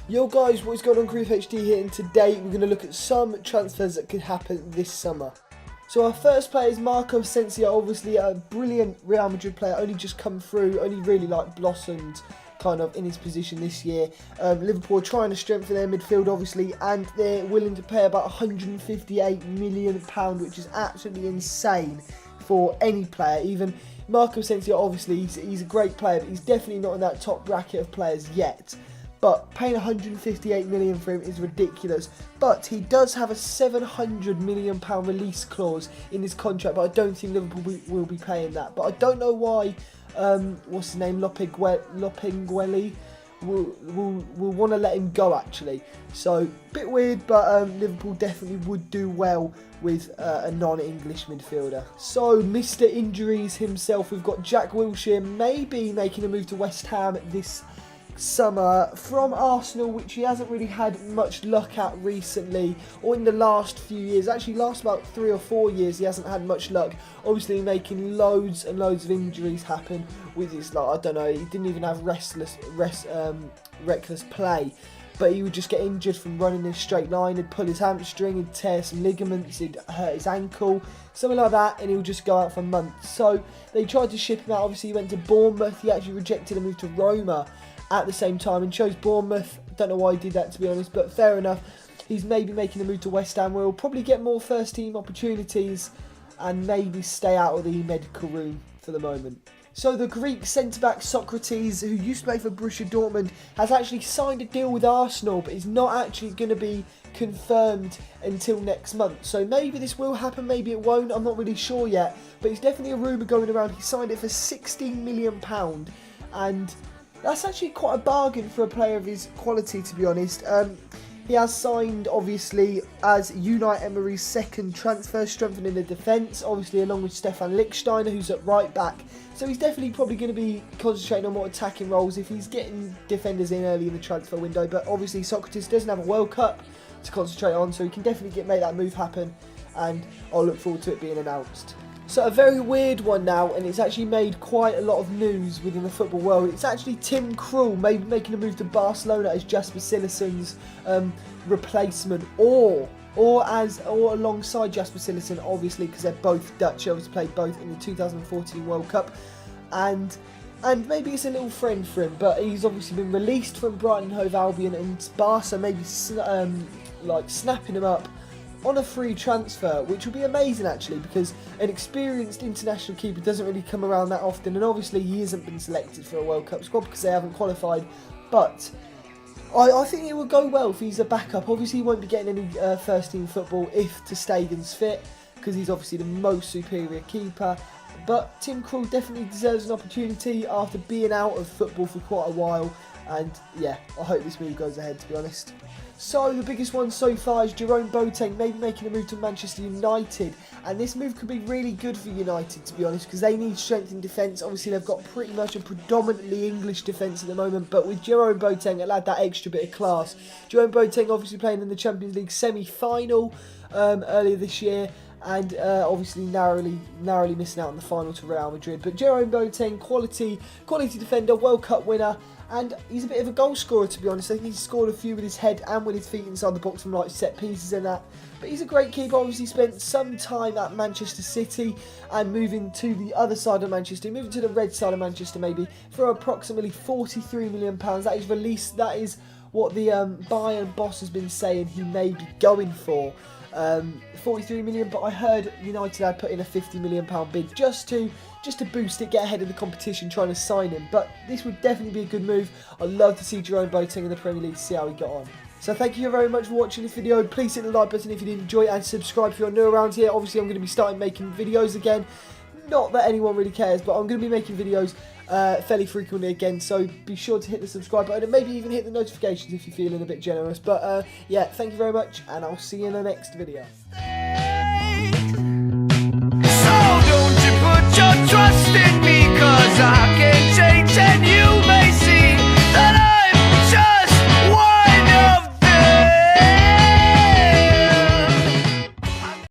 Yo guys, what is going on? Crew HD here, and today we're going to look at some transfers that could happen this summer. So our first player is Marco Asensio, obviously a brilliant Real Madrid player, only just come through, only really blossomed kind of in his position this year. Liverpool are trying to strengthen their midfield obviously, and they're willing to pay about £158 million, which is absolutely insane for any player. Even Marco Asensio, obviously he's a great player, but he's definitely not in that top bracket of players yet. But paying £158 million for him is ridiculous. But he does have a £700 million release clause in his contract, but I don't think Liverpool will be paying that. But I don't know why, what's his name, Lopengueli will want to let him go actually. So, bit weird, but Liverpool definitely would do well with a non-English midfielder. So, Mr. Injuries himself, we've got Jack Wilshere maybe making a move to West Ham this summer from Arsenal, which he hasn't really had much luck at recently, or in the last few years. Actually, last about 3 or 4 years he hasn't had much luck, obviously making loads and loads of injuries happen with his, I don't know, he didn't even have reckless play, but he would just get injured from running in a straight line. He'd pull his hamstring, he'd tear some ligaments, he'd hurt his ankle, something like that, and he would just go out for months. So they tried to ship him out. Obviously he went to Bournemouth. He actually rejected a move to Roma at the same time and chose Bournemouth. Don't know why he did that, to be honest, but fair enough. He's maybe making a move to West Ham, where he'll probably get more first team opportunities and maybe stay out of the medical room for the moment. So the Greek centre-back Sokratis, who used to play for Borussia Dortmund, has actually signed a deal with Arsenal, but is not actually going to be confirmed until next month. So maybe this will happen, maybe it won't, I'm not really sure yet, but it's definitely a rumour going around. He signed it for £16 million, and that's actually quite a bargain for a player of his quality, to be honest. He has signed, obviously, as Unai Emery's second transfer, strengthening the defence, obviously along with Stefan Lichtsteiner, who's at right back. So he's definitely probably going to be concentrating on more attacking roles if he's getting defenders in early in the transfer window. But obviously Sokratis doesn't have a World Cup to concentrate on, so he can definitely make that move happen, and I'll look forward to it being announced. So a very weird one now, and it's actually made quite a lot of news within the football world. It's actually Tim Krul maybe making a move to Barcelona as Jasper Cillesen's replacement, or alongside Jasper Cillessen, obviously, because they're both Dutch. Obviously played both in the 2014 World Cup, and maybe it's a little friend for him. But he's obviously been released from Brighton and Hove Albion, and Barca maybe snapping him up on a free transfer, which would be amazing actually, because an experienced international keeper doesn't really come around that often, and obviously he hasn't been selected for a World Cup squad because they haven't qualified. But I think it would go well if he's a backup. Obviously he won't be getting any first team football if ter Stegen's fit, because he's obviously the most superior keeper. But Tim Krul definitely deserves an opportunity after being out of football for quite a while, and yeah, I hope this move goes ahead, to be honest. So the biggest one so far is Jerome Boateng maybe making a move to Manchester United, and this move could be really good for United, to be honest, because they need strength in defence. Obviously they've got pretty much a predominantly English defence at the moment, but with Jerome Boateng it'll add that extra bit of class. Jerome Boateng obviously playing in the Champions League semi-final earlier this year, and obviously narrowly missing out on the final to Real Madrid. But Jerome Boateng, quality defender, World Cup winner, and he's a bit of a goal scorer, to be honest. I think he's scored a few with his head and with his feet inside the box from set pieces and that. But he's a great keeper. Obviously spent some time at Manchester City and moving to the other side of Manchester, moving to the red side of Manchester maybe, for approximately £43 million. That is released. That is what the Bayern boss has been saying he may be going for. 43 million, but I heard United had put in a £50 million bid just to boost it, get ahead of the competition, trying to sign him. But this would definitely be a good move. I'd love to see Jerome Boateng in the Premier League, see how he got on. So thank you very much for watching this video. Please hit the like button if you did enjoy it, and subscribe if you're new around here. Obviously I'm going to be starting making videos again. Not that anyone really cares, but I'm going to be making videos fairly frequently again, so be sure to hit the subscribe button and maybe even hit the notifications if you're feeling a bit generous. But yeah, thank you very much, and I'll see you in the next video.